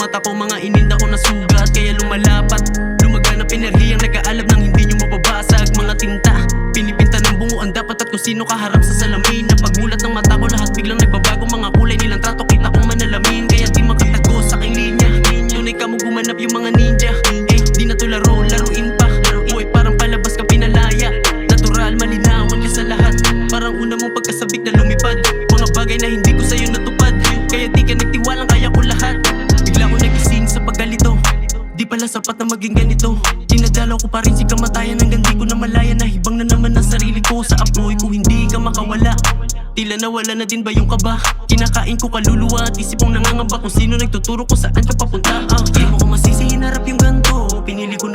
mata ko, mga ininda ko na sugat. Kaya lumalapat, lumaganap enerhiyang nag-aalab ng hindi nyo mababasag. Mga tinta, pinipinta ng bunguan dapat at kung sino kaharap sa salamin. Na pagmulat ng mata ko, lahat biglang nagbabago. Mga kulay nilang trato, kita kong manalamin. Kaya di makatago sa aking linya. Tunay ka mo gumanap yung mga ninja. Di na to laro, laruin pa. Uy, parang palabas ka pinalaya. Natural, malinawan ka sa lahat. Parang una mong pagkasabik na lumipad. Mga bagay na hindi ko sa'yo natupad. Kaya di ka nagtiwalang kaya ko lahat. Bigla ko nagising sa paggalito. Di pala sapat na maging ganito. Dinadalaw ko pa rin si kamatayan hanggang di ko na malaya. Nahibang na naman ang sarili ko sa apoy ko, hindi ka makawala. Tila nawala na din ba yung kaba? Kinakain ko kaluluwa at isip kong nangangamba kung sino nagtuturo ko saan ka papunta. Di mo ko masisi hinarap yung ganto. Pinili ko